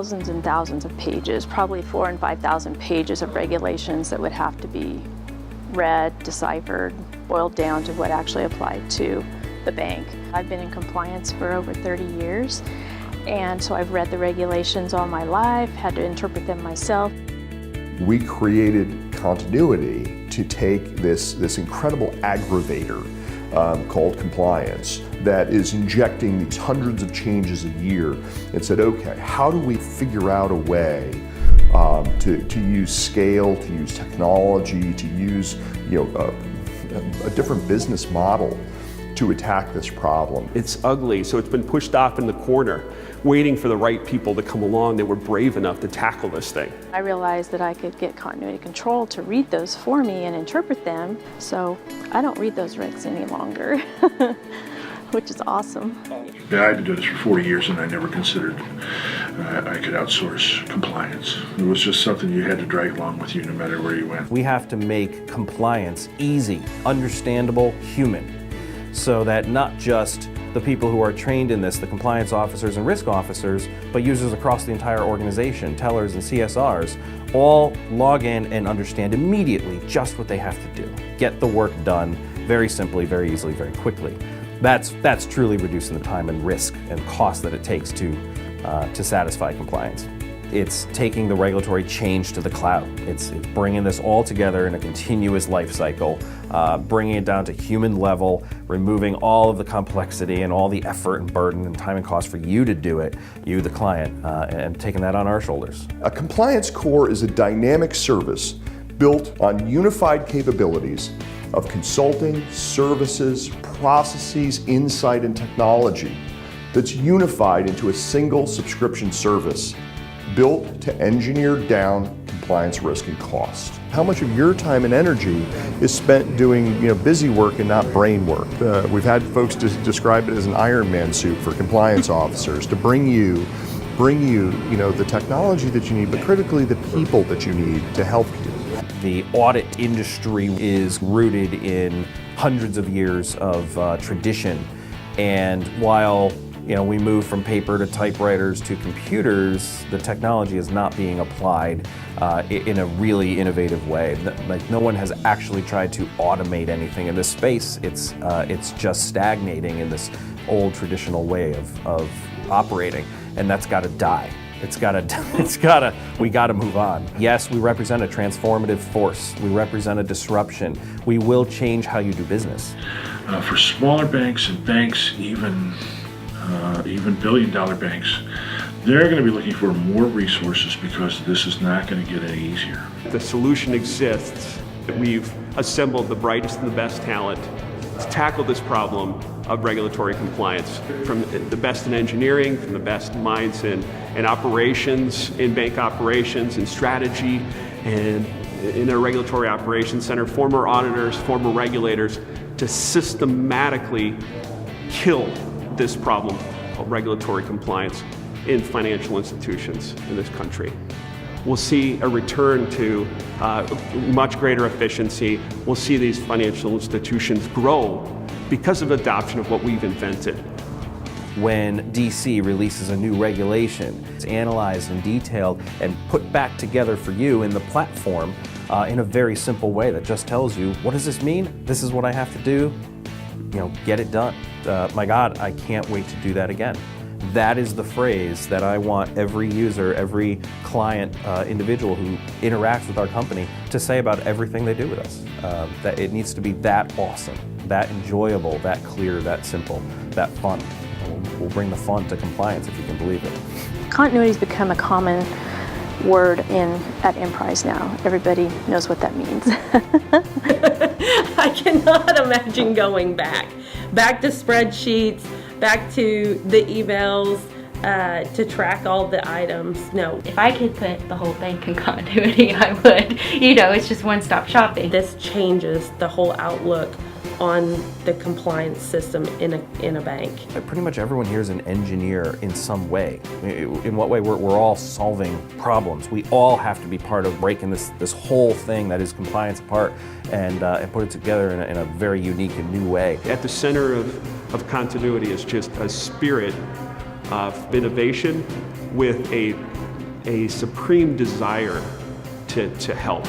thousands and thousands of pages, probably 4,000 and 5,000 pages of regulations that would have to be read, deciphered, boiled down to what actually applied to the bank. I've been in compliance for over 30 years, and so I've read the regulations all my life, had to interpret them myself. We created continuity to take this incredible aggravator called compliance that is injecting these hundreds of changes a year, and said, okay, how do we figure out a way to use scale, to use technology, to use a different business model to attack this problem. It's ugly, so it's been pushed off in the corner, waiting for the right people to come along that were brave enough to tackle this thing. I realized that I could get continuity control to read those for me and interpret them, so I don't read those regs any longer, which is awesome. Yeah, I've been doing this for 40 years and I never considered I could outsource compliance. It was just something you had to drag along with you no matter where you went. We have to make compliance easy, understandable, human, so that not just the people who are trained in this, the compliance officers and risk officers, but users across the entire organization, tellers and CSRs, all log in and understand immediately just what they have to do. Get the work done very simply, very easily, very quickly. That's truly reducing the time and risk and cost that it takes to satisfy compliance. It's taking the regulatory change to the cloud. It's bringing this all together in a continuous life cycle, bringing it down to human level, removing all of the complexity and all the effort and burden and time and cost for you to do it, you the client, and taking that on our shoulders. A compliance core is a dynamic service built on unified capabilities of consulting, services, processes, insight, and technology that's unified into a single subscription service built to engineer down compliance risk and cost. How much of your time and energy is spent doing busy work and not brain work? We've had folks describe it as an Iron Man suit for compliance officers to bring you the technology that you need, but critically the people that you need to help you. The audit industry is rooted in hundreds of years of tradition, and while we move from paper to typewriters to computers, the technology is not being applied in a really innovative way. Like, no one has actually tried to automate anything in this space. It's just stagnating in this old traditional way of operating, and that's got to die. We gotta move on. Yes, we represent a transformative force. We represent a disruption. We will change how you do business. For smaller banks and banks, even billion-dollar banks, they're going to be looking for more resources because this is not going to get any easier. The solution exists. We've assembled the brightest and the best talent to tackle this problem of regulatory compliance, from the best in engineering, from the best minds in operations, in bank operations, in strategy, and in our regulatory operations center, former auditors, former regulators, to systematically kill this problem of regulatory compliance in financial institutions in this country. We'll see a return to much greater efficiency. We'll see these financial institutions grow because of adoption of what we've invented. When DC releases a new regulation, it's analyzed and detailed and put back together for you in the platform in a very simple way that just tells you, what does this mean? This is what I have to do. Get it done. My God, I can't wait to do that again. That is the phrase that I want every user, every client, individual who interacts with our company to say about everything they do with us. That it needs to be that awesome, that enjoyable, that clear, that simple, that fun. We'll bring the fun to compliance, if you can believe it. Continuity has become a common word at Emprise now. Everybody knows what that means. I cannot imagine going back to spreadsheets, back to the emails, to track all the items. No. If I could put the whole bank in continuity, I would. It's just one-stop shopping. This changes the whole outlook on the compliance system in a bank. Pretty much everyone here is an engineer in some way. In what way? We're all solving problems. We all have to be part of breaking this whole thing that is compliance apart and put it together in a very unique and new way. At the center of continuity is just a spirit of innovation with a a supreme desire to help.